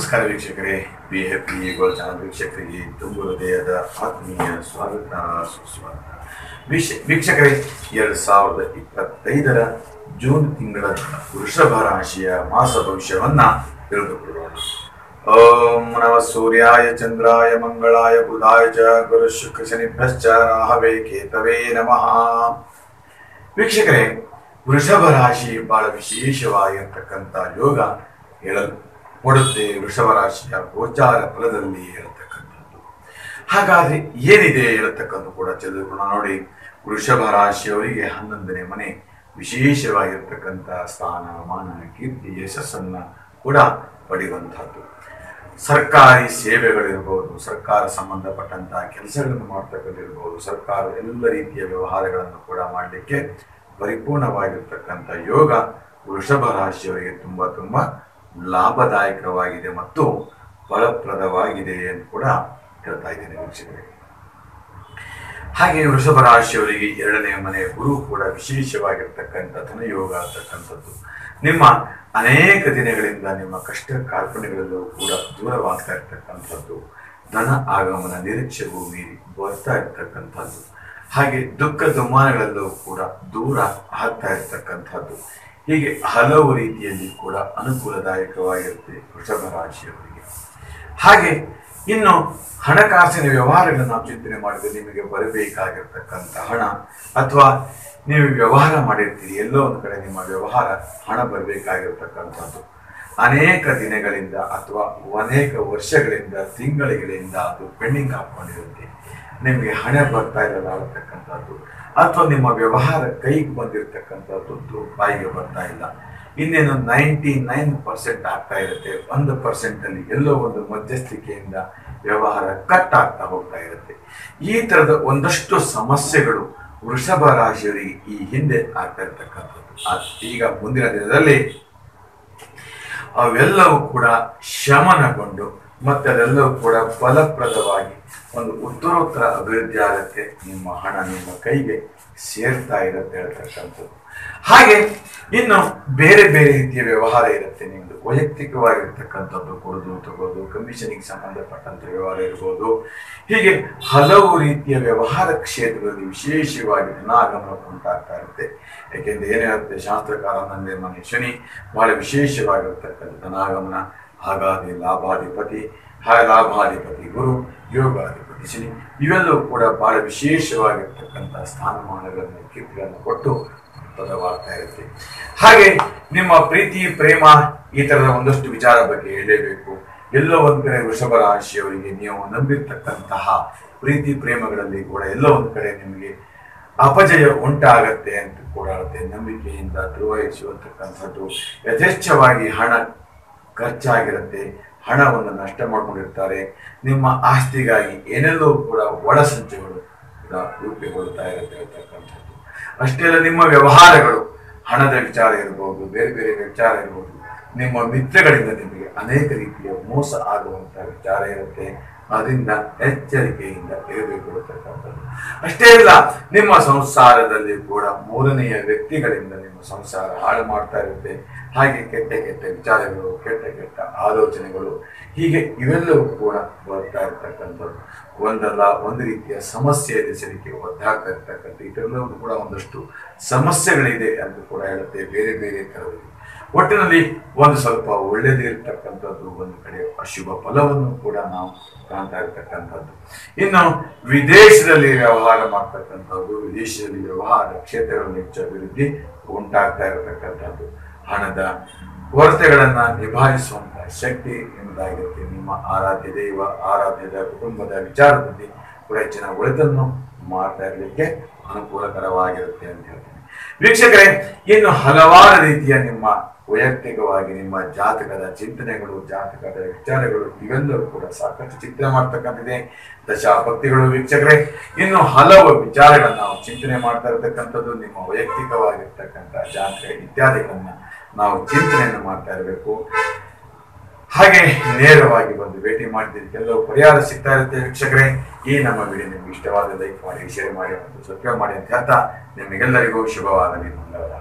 ನಮಸ್ಕಾರ ವೀಕ್ಷಕರೇ, BFP gold channel ವೀಕ್ಷಕರಿಗೆ ತುಂಬ ಹೃದಯದ ಆತ್ಮೀಯ ಸ್ವಾಗತ ಸುಸ್ವಾಗತ. ವೀಕ್ಷಕರೇ, 2025ರ ಜೂನ್ ತಿಂಗಳ ವೃಷಭ ರಾಶಿಯ ಮಾಸ ಭವಿಷ್ಯವನ್ನ ತಿಳಿದುಕೊಳ್ಳೋಣ. ಓಂ ನಮಃ ಸೂರ್ಯಾಯ ಚಂದ್ರಾಯ ಮಂಗಳಾಯ ಬುಧಾಯ ಚ ಗುರು ಶುಕ್ರ ಶನಿಭ್ಯಶ್ಚ ರಾಹವೇ ಕೇತವೇ ನಮಃ. ವೀಕ್ಷಕರೇ, ವೃಷಭ ರಾಶಿ ಬಹಳ ವಿಶೇಷವಾಗಿರ್ತಕ್ಕಂಥ ಯೋಗ ಹೇಳಲು ಕೊಡುತ್ತೆ. ವೃಷಭ ರಾಶಿಯ ಗೋಚಾರ ಫಲದಲ್ಲಿ ಹೇಳ್ತಕ್ಕಂಥದ್ದು. ಹಾಗಾದ್ರೆ ಏನಿದೆ ಹೇಳ್ತಕ್ಕಂಥ ಕೂಡ ತಿಳಿದುಕೊಳ್ಳೋಣ. ನೋಡಿ, ವೃಷಭ ರಾಶಿಯವರಿಗೆ 11ನೇ ಮನೆ ವಿಶೇಷವಾಗಿರ್ತಕ್ಕಂಥ ಸ್ಥಾನ, ಮಾನ, ಕೀರ್ತಿ, ಯಶಸ್ಸನ್ನ ಕೂಡ ಪಡೆಯುವಂತಹದ್ದು. ಸರ್ಕಾರಿ ಸೇವೆಗಳಿರ್ಬೋದು, ಸರ್ಕಾರ ಸಂಬಂಧಪಟ್ಟಂತಹ ಕೆಲಸಗಳನ್ನು ಮಾಡ್ತಕ್ಕಂಥಿರ್ಬೋದು, ಸರ್ಕಾರ ಎಲ್ಲ ರೀತಿಯ ವ್ಯವಹಾರಗಳನ್ನು ಕೂಡ ಮಾಡಲಿಕ್ಕೆ ಪರಿಪೂರ್ಣವಾಗಿರ್ತಕ್ಕಂಥ ಯೋಗ ವೃಷಭ ರಾಶಿಯವರಿಗೆ ತುಂಬಾ ಲಾಭದಾಯಕವಾಗಿದೆ ಮತ್ತು ಫಲಪ್ರದವಾಗಿದೆ ಎಂದು ಕೂಡ ಹೇಳ್ತಾ ಇದ್ದೇನೆ ವೀಕ್ಷಕರೇ. ಹಾಗೆ ವೃಷಭ ರಾಶಿಯವರಿಗೆ 2ನೇ ಮನೆ ಗುರು ಕೂಡ ವಿಶೇಷವಾಗಿರ್ತಕ್ಕಂಥ ಧನಯೋಗ ಅಂತಕ್ಕಂಥದ್ದು. ನಿಮ್ಮ ಅನೇಕ ದಿನಗಳಿಂದ ನಿಮ್ಮ ಕಷ್ಟ ಕಾರ್ಪಣ್ಯಗಳಲ್ಲೂ ಕೂಡ ದೂರವಾಗ್ತಾ ಇರ್ತಕ್ಕಂಥದ್ದು, ಧನ ಆಗಮನ ನಿರೀಕ್ಷೆಗೂ ಮೀರಿ ಬರ್ತಾ ಇರ್ತಕ್ಕಂಥದ್ದು, ಹಾಗೆ ದುಃಖ ದುಮ್ಮಾನಗಳಲ್ಲೂ ಕೂಡ ದೂರ ಆಗ್ತಾ ಇರ್ತಕ್ಕಂಥದ್ದು. ಹೀಗೆ ಹಲವು ರೀತಿಯಲ್ಲಿ ಕೂಡ ಅನುಕೂಲದಾಯಕವಾಗಿರುತ್ತೆ ವೃಷಭ ರಾಶಿಯವರಿಗೆ. ಹಾಗೆ ಇನ್ನು ಹಣಕಾಸಿನ ವ್ಯವಹಾರಗಳನ್ನು ನಾವು ಚಿಂತನೆ ಮಾಡಿದ್ರೆ ನಿಮಗೆ ಬರಬೇಕಾಗಿರ್ತಕ್ಕಂಥ ಹಣ, ಅಥವಾ ನೀವು ವ್ಯವಹಾರ ಮಾಡಿರ್ತೀರಿ, ಎಲ್ಲೋ ಒಂದು ಕಡೆ ನಿಮ್ಮ ವ್ಯವಹಾರ ಹಣ ಬರಬೇಕಾಗಿರ್ತಕ್ಕಂಥದ್ದು ಅನೇಕ ದಿನಗಳಿಂದ ಅಥವಾ ಅನೇಕ ವರ್ಷಗಳಿಂದ, ತಿಂಗಳಿಂದ ಅದು ಪೆಂಡಿಂಗ್ ಹಾಕೊಂಡಿರುತ್ತೆ. ನಿಮಗೆ ಹಣ ಬರ್ತಾ ಇರಲ್ಲ ಆಗತಕ್ಕಂಥದ್ದು, ಅಥವಾ ನಿಮ್ಮ ವ್ಯವಹಾರ ಕೈಗೆ ಬಂದಿರತಕ್ಕಂಥದ್ದು ಬಾಯಿಗೆ ಬರ್ತಾ ಇಲ್ಲ. ಇನ್ನೇನು 99% ಆಗ್ತಾ ಇರುತ್ತೆ. 1% ಎಲ್ಲೋ ಒಂದು ಮಧ್ಯಸ್ಥಿಕೆಯಿಂದ ವ್ಯವಹಾರ ಕಟ್ ಆಗ್ತಾ ಹೋಗ್ತಾ ಇರುತ್ತೆ. ಈ ತರದ ಒಂದಷ್ಟು ಸಮಸ್ಯೆಗಳು ವೃಷಭ ರಾಶಿಯವರಿಗೆ ಈ ಹಿಂದೆ ಆಗ್ತಾ ಇರ್ತಕ್ಕಂಥದ್ದು. ಈಗ ಮುಂದಿನ ದಿನದಲ್ಲಿ ಅವೆಲ್ಲವೂ ಕೂಡ ಶಮನಗೊಂಡು ಮತ್ತೆ ಅದೆಲ್ಲವೂ ಕೂಡ ಫಲಪ್ರದವಾಗಿ ಒಂದು ಉತ್ತರೋತ್ತರ ಅಭಿವೃದ್ಧಿ ಆಗುತ್ತೆ. ನಿಮ್ಮ ಹಣ ನಿಮ್ಮ ಕೈಗೆ ಸೇರ್ತಾ ಇರುತ್ತೆ ಹೇಳ್ತಕ್ಕಂಥದ್ದು. ಹಾಗೆ ಇನ್ನು ಬೇರೆ ಬೇರೆ ರೀತಿಯ ವ್ಯವಹಾರ ಇರುತ್ತೆ. ನಿಮ್ದು ವೈಯಕ್ತಿಕವಾಗಿರ್ತಕ್ಕಂಥದ್ದು, ಕೊಡೋದು ತಗೋದು, ಕಮಿಷನಿಗೆ ಸಂಬಂಧಪಟ್ಟಂತ ವ್ಯವಹಾರ ಇರ್ಬೋದು. ಹೀಗೆ ಹಲವು ರೀತಿಯ ವ್ಯವಹಾರ ಕ್ಷೇತ್ರದಲ್ಲಿ ವಿಶೇಷವಾಗಿ ಧನಾಗಮನ ಉಂಟಾಗ್ತಾ ಇರುತ್ತೆ. ಯಾಕೆಂದ್ರೆ ಏನಿರುತ್ತೆ, ಶಾಸ್ತ್ರಕಾರ ನಂದೇ ಮನೆ ಶನಿ ಬಹಳ ವಿಶೇಷವಾಗಿರ್ತಕ್ಕಂಥ ಧನಾಗಮನ. ಹಾಗಾಗಿ ಲಾಭಾಧಿಪತಿ ಗುರು, ಯೋಗಾಧಿಪತಿ ಶನಿ, ಇವೆಲ್ಲವೂ ಕೂಡ ಬಹಳ ವಿಶೇಷವಾಗಿರ್ತಕ್ಕಂಥ ಸ್ಥಾನಮಾನಗಳನ್ನು, ಕೀರ್ತಿಗಳನ್ನು ಕೊಟ್ಟು ಪದವಾಗ್ತಾ ಇರುತ್ತೆ. ಹಾಗೆ ನಿಮ್ಮ ಪ್ರೀತಿ ಪ್ರೇಮ ಈ ತರದ ಒಂದಷ್ಟು ವಿಚಾರ ಬಗ್ಗೆ ಹೇಳಲೇಬೇಕು. ಎಲ್ಲೋ ಒಂದ್ ಕಡೆ ವೃಷಭ ರಾಶಿಯವರಿಗೆ ನೀವು ನಂಬಿರ್ತಕ್ಕಂತಹ ಪ್ರೀತಿ ಪ್ರೇಮಗಳಲ್ಲಿ ಕೂಡ ಎಲ್ಲೋ ಒಂದ್ ಕಡೆ ನಿಮಗೆ ಅಪಜಯ ಉಂಟಾಗತ್ತೆ ಅಂತ ಕೂಡ ಹೇಳುತ್ತೆ. ನಂಬಿಕೆಯಿಂದ ಧ್ರುವಹಿಸುವಂತಕ್ಕಂಥದ್ದು, ಯಥೇಚ್ಛವಾಗಿ ಹಣ ಖರ್ಚಾಗಿರುತ್ತೆ, ಹಣವನ್ನು ನಷ್ಟ ಮಾಡ್ಕೊಂಡಿರ್ತಾರೆ. ನಿಮ್ಮ ಆಸ್ತಿಗಾಗಿ ಏನೆಲ್ಲೋ ಕೂಡ ಒಳಸಂಚುಗಳು ಕೂಡ ರೂಪುಗೊಳ್ತಾ ಇರುತ್ತೆ ಅಂತಕ್ಕಂಥದ್ದು. ಅಷ್ಟೇ ಅಲ್ಲ, ನಿಮ್ಮ ವ್ಯವಹಾರಗಳು, ಹಣದ ವಿಚಾರ ಇರ್ಬೋದು, ಬೇರೆ ಬೇರೆ ವಿಚಾರ ಇರ್ಬೋದು, ನಿಮ್ಮ ಮಿತ್ರಗಳಿಂದ ನಿಮಗೆ ಅನೇಕ ರೀತಿಯ ಮೋಸ ಆಗುವಂತಹ ವಿಚಾರ ಇರುತ್ತೆ. ಅದರಿಂದ ಎಚ್ಚರಿಕೆಯಿಂದ ಇರಬೇಕು ಅಂತಕ್ಕಂಥದ್ದು. ಅಷ್ಟೇ ಅಲ್ಲ, ನಿಮ್ಮ ಸಂಸಾರದಲ್ಲಿ ಕೂಡ ಮೂರನೆಯ ವ್ಯಕ್ತಿಗಳಿಂದ ನಿಮ್ಮ ಸಂಸಾರ ಹಾಳು ಮಾಡ್ತಾ ಇರುತ್ತೆ. ಹಾಗೆ ಕೆಟ್ಟ ವಿಚಾರಗಳು, ಕೆಟ್ಟ ಆಲೋಚನೆಗಳು, ಹೀಗೆ ಇವೆಲ್ಲವೂ ಕೂಡ ಬರ್ತಾ ಇರ್ತಕ್ಕಂಥದ್ದು. ಒಂದಲ್ಲ ಒಂದು ರೀತಿಯ ಸಮಸ್ಯೆ ಎದುರಿಸಲಿಕ್ಕೆ ಒದ್ದಾಗ್ತಾ ಇರ್ತಕ್ಕಂಥ ಇದೆಲ್ಲವೂ ಕೂಡ ಒಂದಷ್ಟು ಸಮಸ್ಯೆಗಳಿದೆ ಅಂತ ಕೂಡ ಹೇಳುತ್ತೆ. ಬೇರೆ ಬೇರೆ ತರದಲ್ಲಿ ಒಟ್ಟಿನಲ್ಲಿ ಒಂದು ಸ್ವಲ್ಪ ಒಳ್ಳೆಯದೇ ಇರ್ತಕ್ಕಂಥದ್ದು, ಒಂದು ಕಡೆ ಅಶುಭ ಫಲವನ್ನು ಕೂಡ ನಾವು ಕಾಣ್ತಾ ಇರ್ತಕ್ಕಂಥದ್ದು. ಇನ್ನು ವಿದೇಶದಲ್ಲಿ ವ್ಯವಹಾರ ಮಾಡ್ತಕ್ಕಂಥದ್ದು, ವಿದೇಶದಲ್ಲಿ ವ್ಯವಹಾರ ಕ್ಷೇತ್ರಗಳಲ್ಲಿ ಹೆಚ್ಚು ಅಭಿವೃದ್ಧಿ ಉಂಟಾಗ್ತಾ ಇರತಕ್ಕಂಥದ್ದು. ಹಣದ ಕೊರತೆಗಳನ್ನ ನಿಭಾಯಿಸುವಂತಹ ಶಕ್ತಿ ನಿಮ್ಮದಾಗಿರುತ್ತೆ. ನಿಮ್ಮ ಆರಾಧ್ಯ ದೈವ, ಆರಾಧ್ಯದ ಕುಟುಂಬದ ವಿಚಾರದಲ್ಲಿ ಕೂಡ ಹೆಚ್ಚಿನ ಒಳಿತನ್ನು ಮಾಡ್ತಾ ಇರಲಿಕ್ಕೆ ಅನುಕೂಲಕರವಾಗಿರುತ್ತೆ ಅಂತ ಹೇಳ್ತೀನಿ ವೀಕ್ಷಕರೇ. ಇನ್ನು ಹಲವಾರು ರೀತಿಯ ನಿಮ್ಮ ವೈಯಕ್ತಿಕವಾಗಿ ನಿಮ್ಮ ಜಾತಕದ ಚಿಂತನೆಗಳು, ಜಾತಕದ ವಿಚಾರಗಳು ಇವೆಲ್ಲವೂ ಕೂಡ ಸಾಕಷ್ಟು ಚಿಂತನೆ ಮಾಡ್ತಕ್ಕಂಥದ್ದೇ ದಶಾಭಕ್ತಿಗಳು ವೀಕ್ಷಕರೇ. ಇನ್ನು ಹಲವು ವಿಚಾರಗಳನ್ನ ನಾವು ಚಿಂತನೆ ಮಾಡ್ತಾ ಇರತಕ್ಕಂಥದ್ದು, ನಿಮ್ಮ ವೈಯಕ್ತಿಕವಾಗಿರ್ತಕ್ಕಂಥ ಜಾತಕ ಇತ್ಯಾದಿಗಳನ್ನ ನಾವು ಚಿಂತನೆಯನ್ನು ಮಾಡ್ತಾ ಇರಬೇಕು. ಹಾಗೆ ನೇರವಾಗಿ ಬಂದು ಭೇಟಿ ಮಾಡಿದ್ರೆ ಕೆಲವು ಪರಿಹಾರ ಸಿಗ್ತಾ ಇರುತ್ತೆ ವೀಕ್ಷಕರೇ. ಈ ನಮ್ಮ ವಿಡಿಯೋ ನಿಮ್ಗೆ ಇಷ್ಟವಾದ ಲೈಕ್ ಮಾಡಿ, ಶೇರ್ ಮಾಡಿ ಮತ್ತು ಸಬ್ಸ್ಕ್ರೈಬ್ ಮಾಡಿ ಅಂತ ಹೇಳ್ತಾ ನಿಮಗೆಲ್ಲರಿಗೂ ಶುಭವಾಗಲಿ. ಧನ್ಯವಾದ.